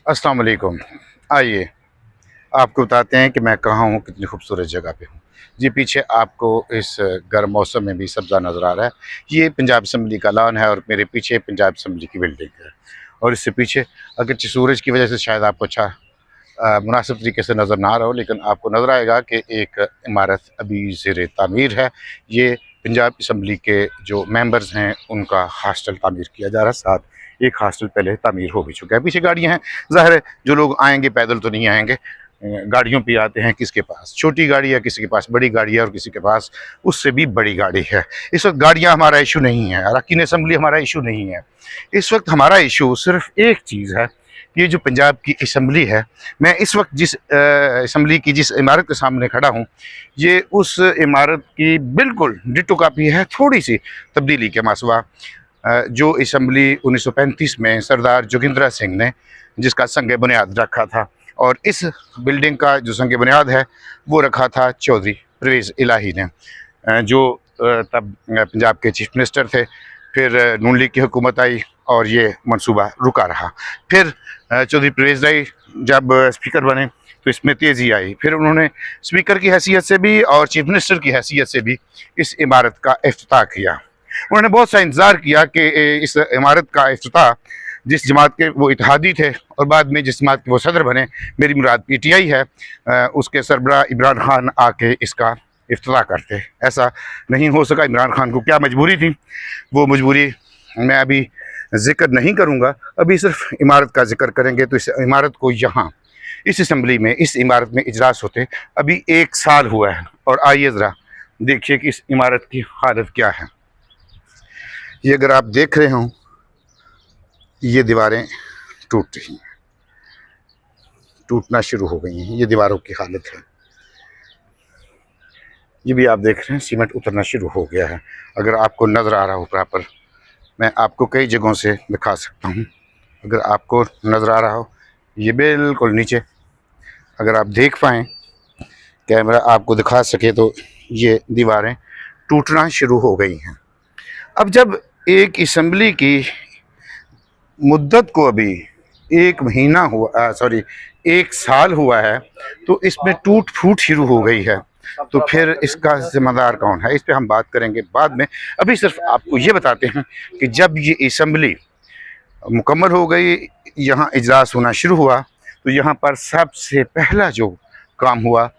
अस्सलाम वालेकुम। आइए आपको बताते हैं कि मैं कहाँ हूँ, कितनी खूबसूरत जगह पे हूँ। जी, पीछे आपको इस गर्म मौसम में भी सब्ज़ा नज़र आ रहा है। ये पंजाब असम्बली का लॉन है और मेरे पीछे पंजाब असम्बली की बिल्डिंग है। और इससे पीछे अगरचे सूरज की वजह से शायद आपको अच्छा मुनासिब तरीके से नज़र ना आ रहा हो, लेकिन आपको नज़र आएगा कि एक इमारत अभी ज़ेर तामीर है। ये पंजाब असम्बली के जो मेंबर्स हैं उनका हॉस्टल तामीर किया जा रहा है। साथ एक हॉस्टल पहले तामीर हो भी चुका है। पीछे गाड़ियाँ हैं, ज़ाहिर है जो लोग आएंगे पैदल तो नहीं आएंगे, गाड़ियों पे आते हैं। किसके पास छोटी गाड़ी है, किसी के पास बड़ी गाड़ी है और किसी के पास उससे भी बड़ी गाड़ी है। इस वक्त गाड़ियाँ हमारा इशू नहीं है, अरकान असम्बली हमारा इशू नहीं है। इस वक्त हमारा इशू सिर्फ एक चीज़ है, ये जो पंजाब की असम्बली है। मैं इस वक्त जिस असम्बली की जिस इमारत के सामने खड़ा हूँ, ये उस इमारत की बिल्कुल डिटो कापी है, थोड़ी सी तब्दीली के मासवा। जो असम्बली 1935 में सरदार जोगिंद्रा सिंह ने जिसका संग बुनियाद रखा था, और इस बिल्डिंग का जो संग बुनियाद है वो रखा था चौधरी परवेज़ इलाही ने, जो तब पंजाब के चीफ मिनिस्टर थे। फिर नून लीग की हुकूमत आई और ये मंसूबा रुका रहा। फिर चौधरी परवेज़ इलाही जब स्पीकर बने तो इसमें तेज़ी आई। फिर उन्होंने स्पीकर की हैसियत से भी और चीफ मिनिस्टर की हैसियत से भी इस इमारत का इफ्तिताह किया। उन्होंने बहुत सा इंतज़ार किया कि इस इमारत का इफ्तिताह जिस जमात के वो इत्तेहादी थे और बाद में जिस जमात के वो सदर बने, मेरी मुराद PTI है, उसके सरबराह इमरान खान आके इसका इफ्तिताह करते। ऐसा नहीं हो सका। इमरान खान को क्या मजबूरी थी, वो मजबूरी मैं अभी ज़िक्र नहीं करूँगा। अभी सिर्फ इमारत का ज़िक्र करेंगे। तो इस इमारत को यहाँ इस असम्बली में इस इमारत में इजलास होते अभी 1 साल हुआ है। और आइए ज़रा देखिए कि इस इमारत की हालत क्या है। ये अगर आप देख रहे हों, ये दीवारें टूट रही हैं, टूटना शुरू हो गई हैं। ये दीवारों की हालत है। ये भी आप देख रहे हैं, सीमेंट उतरना शुरू हो गया है। अगर आपको नज़र आ रहा हो प्रॉपर, मैं आपको कई जगहों से दिखा सकता हूँ। अगर आपको नज़र आ रहा हो, ये बिल्कुल नीचे अगर आप देख पाएँ, कैमरा आपको दिखा सके, तो ये दीवारें टूटना शुरू हो गई हैं। अब जब एक असम्बली की मुद्दत को अभी 1 महीना हुआ, सॉरी 1 साल हुआ है, तो इसमें टूट फूट शुरू हो गई है, तो फिर इसका ज़िम्मेदार कौन है? इस पे हम बात करेंगे बाद में। अभी सिर्फ आपको ये बताते हैं कि जब ये असम्बली मुकम्मल हो गई, यहाँ इजलास होना शुरू हुआ, तो यहाँ पर सबसे पहला जो काम हुआ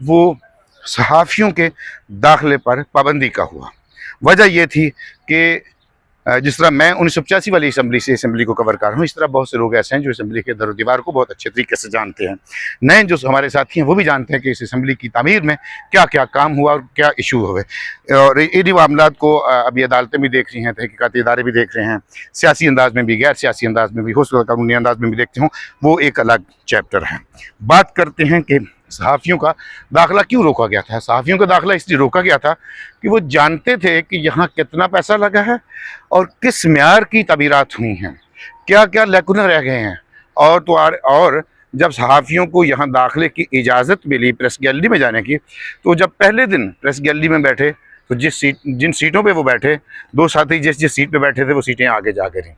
वो सहाफ़ियों के दाखिले पर पाबंदी का हुआ। वजह ये थी कि जिस तरह मैं 1985 वाली असम्बली से असम्बली को कवर कर रहा हूँ, इस तरह बहुत से लोग ऐसे हैं जो असम्बली के दर दीवार को बहुत अच्छे तरीके से जानते हैं। नए जो हमारे साथी हैं वो भी जानते हैं कि इस असम्बली की तामीर में क्या क्या काम हुआ और क्या इशू हुए। और इन्हीं मामलात को अभी अदालतें भी देख रही हैं, तहकीकाती इदारे भी देख रहे हैं, सियासी अंदाज में भी, गैर सियासी अंदाज में भी, हो सकता है कानूनी अंदाज में भी देखते हों। वो एक अलग चैप्टर है। बात करते हैं कि सहाफ़ियों का दाखिला क्यों रोका गया था। सहाफ़ियों का दाखिला इसलिए रोका गया था कि वो जानते थे कि यहाँ कितना पैसा लगा है और किस म्यार की तबीरात हुई हैं, क्या क्या लैकुना रह गए हैं। और जब सहाफ़ियों को यहाँ दाखिले की इजाज़त मिली प्रेस गैलरी में जाने की, तो जब पहले दिन प्रेस गैलरी में बैठे तो जिन सीटों पे वो बैठे, 2 साथी जिस सीट पे बैठे थे वो सीटें आगे जा रहीं।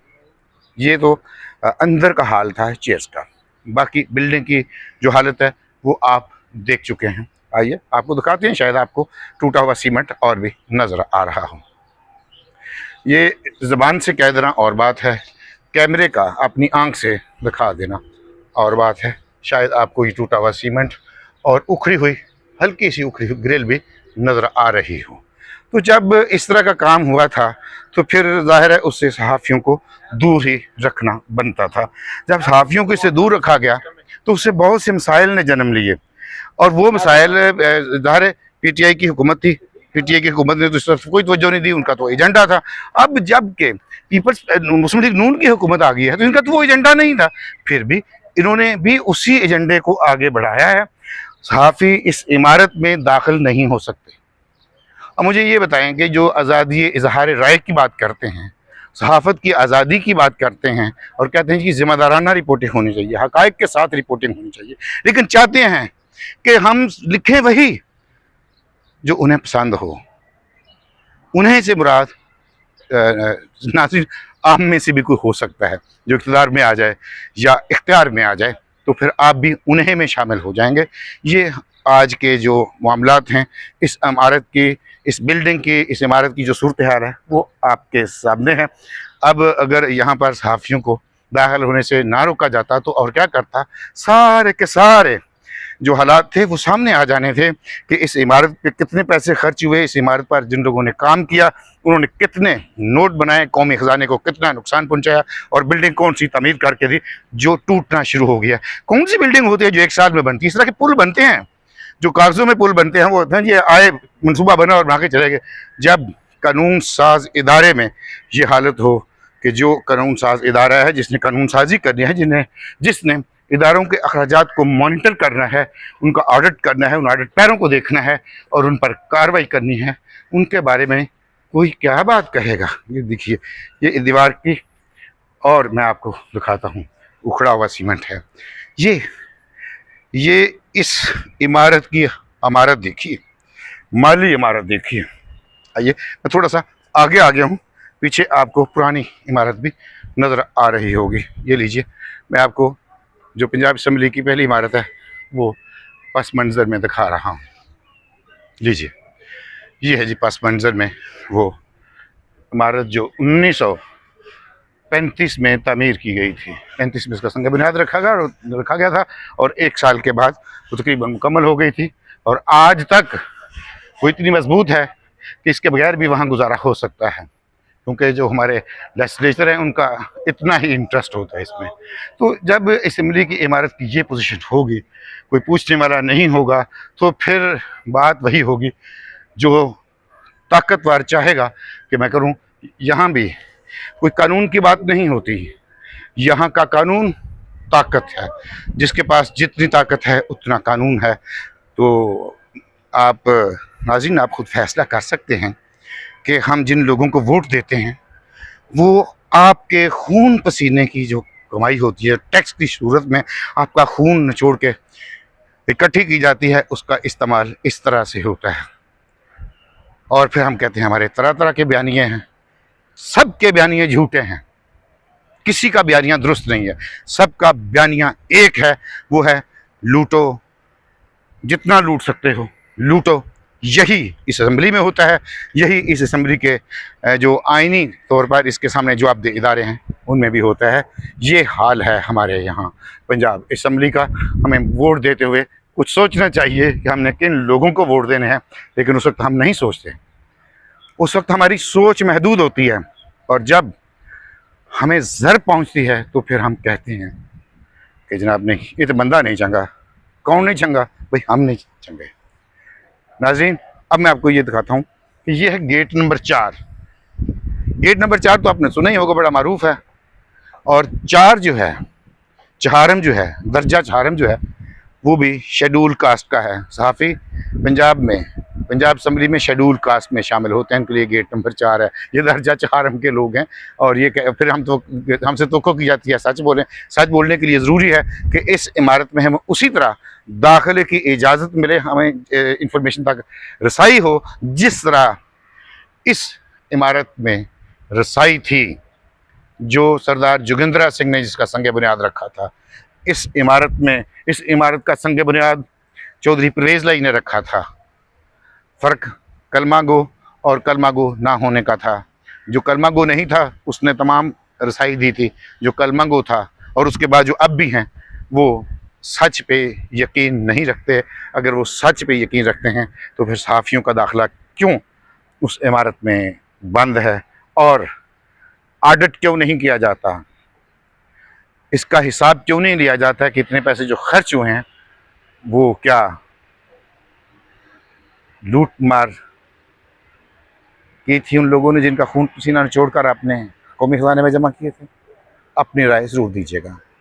ये तो अंदर का हाल था चेयर्स का। बाकी बिल्डिंग की जो हालत है वो आप देख चुके हैं। आइए आपको दिखाते हैं, शायद आपको टूटा हुआ सीमेंट और भी नज़र आ रहा हो। ये ज़बान से कह देना और बात है, कैमरे का अपनी आंख से दिखा देना और बात है। शायद आपको ये टूटा हुआ सीमेंट और उखड़ी हुई, हल्की सी उखड़ी हुई ग्रिल भी नज़र आ रही हो। तो जब इस तरह का काम हुआ था तो फिर ज़ाहिर है उससे सहाफ़ियों को दूर ही रखना बनता था। जब सहाफ़ियों को इससे दूर रखा गया तो उससे बहुत से मसाइल ने जन्म लिए, और वो मसाइल ज़ाहिर है PTI की हुकूमत थी। PTI की हुकूमत ने तो इस तरफ कोई तवज्जो नहीं दी, उनका तो एजेंडा था। अब जब के पीपल्स मुस्लिम लीग नून की हुकूमत आ गई है तो इनका तो वो एजेंडा नहीं था, फिर भी इन्होंने भी उसी एजेंडे को आगे बढ़ाया है। सहाफ़ी इस इमारत में दाखिल नहीं हो सकते। अब मुझे ये बताएं कि जो आज़ादी इजहार राय की बात करते हैं, सहाफ़त की आज़ादी की बात करते हैं और कहते हैं कि ज़िम्मेदाराना रिपोर्टिंग होनी चाहिए, हक़ाइक़ के साथ रिपोर्टिंग होनी चाहिए, लेकिन चाहते हैं कि हम लिखें वही जो उन्हें पसंद हो। उन्हें से मुराद ना सिर्फ आप में से भी कोई हो सकता है जो इक़्तिदार में आ जाए या इख्तियार में आ जाए, तो फिर आप भी उन्हीं में शामिल हो जाएंगे। ये आज के जो मामलात हैं, इस इमारत की, इस बिल्डिंग की, इस इमारत की जो सूरत हाल है वो आपके सामने है। अब अगर यहाँ पर सहाफ़ियों को दाखिल होने से ना रोका जाता तो और क्या करता, सारे के सारे जो हालात थे वो सामने आ जाने थे कि इस इमारत पे कितने पैसे खर्च हुए, इस इमारत पर जिन लोगों ने काम किया उन्होंने कितने नोट बनाए, कौमी ख़जाने को कितना नुकसान पहुंचाया, और बिल्डिंग कौन सी तमीर करके थी जो टूटना शुरू हो गया। कौन सी बिल्डिंग होती है जो एक साल में बनती है? इस तरह के पुल बनते हैं, जो कागज़ों में पुल बनते हैं, वो होते हैं ये आए मनसूबा बना और भागे चले गए। जब कानून साज इदारे में ये हालत हो कि जो कानून साज इदारा है, जिसने कानून साजी करनी है, जिसने इदारों के अखराजात को मॉनिटर करना है, उनका ऑडिट करना है, उन ऑडिट पैरों को देखना है और उन पर कार्रवाई करनी है, उनके बारे में कोई क्या बात कहेगा। ये देखिए, ये दीवार की, और मैं आपको दिखाता हूँ, उखड़ा हुआ सीमेंट है। ये इस इमारत की इमारत देखिए, माली इमारत देखिए। आइए मैं थोड़ा सा आगे आ गया हूँ, पीछे आपको पुरानी इमारत भी नज़र आ रही होगी। ये लीजिए, मैं आपको जो पंजाब असम्बली की पहली इमारत है वो पस मंज़र में दिखा रहा हूँ। लीजिए, ये है जी पस मंज़र में वो इमारत जो 1935 में तामीर की गई थी। 35 में इसका संग बुनियाद रखा गया था और 1 साल के बाद वो तकरीबन मुकम्मल हो गई थी, और आज तक वो इतनी मजबूत है कि इसके बगैर भी वहाँ गुजारा हो सकता है, क्योंकि जो हमारे लेजिस्लेचर हैं उनका इतना ही इंटरेस्ट होता है इसमें। तो जब असम्बली की इमारत की ये पोजीशन होगी, कोई पूछने वाला नहीं होगा, तो फिर बात वही होगी जो ताकतवर चाहेगा कि मैं करूं। यहाँ भी कोई कानून की बात नहीं होती, यहाँ का कानून ताकत है, जिसके पास जितनी ताकत है उतना कानून है। तो आप नाज़रीन, आप खुद फैसला कर सकते हैं कि हम जिन लोगों को वोट देते हैं वो आपके खून पसीने की जो कमाई होती है, टैक्स की सूरत में आपका खून निचोड़ के इकट्ठी की जाती है, उसका इस्तेमाल इस तरह से होता है। और फिर हम कहते हैं हमारे तरह तरह के बयानिए हैं, सब के बयानिए झूठे हैं, किसी का बयानिया दुरुस्त नहीं है, सबका बयानिया एक है, वो है लूटो, जितना लूट सकते हो लूटो। यही इस असम्बली में होता है, यही इस असम्बली के जो आइनी तौर पर इसके सामने जो आप इदारे हैं उनमें भी होता है। ये हाल है हमारे यहाँ पंजाब असम्बली का। हमें वोट देते हुए कुछ सोचना चाहिए कि हमने किन लोगों को वोट देने हैं, लेकिन उस वक्त हम नहीं सोचते। उस वक्त हमारी सोच महदूद होती है, और जब हमें ज़र पहुँचती है तो फिर हम कहते हैं कि जनाब नहीं, ये तो बंदा नहीं चंगा। कौन नहीं चंगा भाई? हम नहीं चंगे। नाज़रीन, अब मैं आपको ये दिखाता हूँ कि ये है गेट नंबर 4। गेट नंबर 4 तो आपने सुना ही होगा, बड़ा मारूफ है। और 4 जो है, चहारम जो है, दर्जा चहारम जो है, वो भी शेड्यूल कास्ट का है। सहाफ़ी पंजाब में, पंजाब असम्बली में शेड्यूल कास्ट में शामिल होते हैं, उनके लिए गेट नंबर 4 है। ये दर्जा चहारम के लोग हैं, और ये फिर हमसे तोक़ो की जाती है सच बोलें। सच बोलने के लिए ज़रूरी है कि इस इमारत में हमें उसी तरह दाखिले की इजाज़त मिले, हमें इंफॉर्मेशन तक रसाई हो जिस तरह इस इमारत में रसाई थी जो सरदार जोगिंद्रा सिंह ने जिसका संग बुनियाद रखा था। इस इमारत का संग बुनियाद चौधरी परवेज़ लाई ने रखा था। फ़र्क कलमा गो और कलमा गो ना होने का था। जो कलमा गो नहीं था उसने तमाम रसाई दी थी, जो कलमा गो था और उसके बाद जो अब भी हैं वो सच पे यकीन नहीं रखते। अगर वो सच पे यकीन रखते हैं तो फिर सहाफ़ियों का दाखिला क्यों उस इमारत में बंद है, और ऑडिट क्यों नहीं किया जाता, इसका हिसाब क्यों नहीं लिया जाता है कि इतने पैसे जो खर्च हुए हैं वो क्या लूट मार की थी उन लोगों ने जिनका खून पसीना निचोड़ कर अपने कौमी ख़जाने में जमा किए थे। अपनी राय ज़रूर दीजिएगा।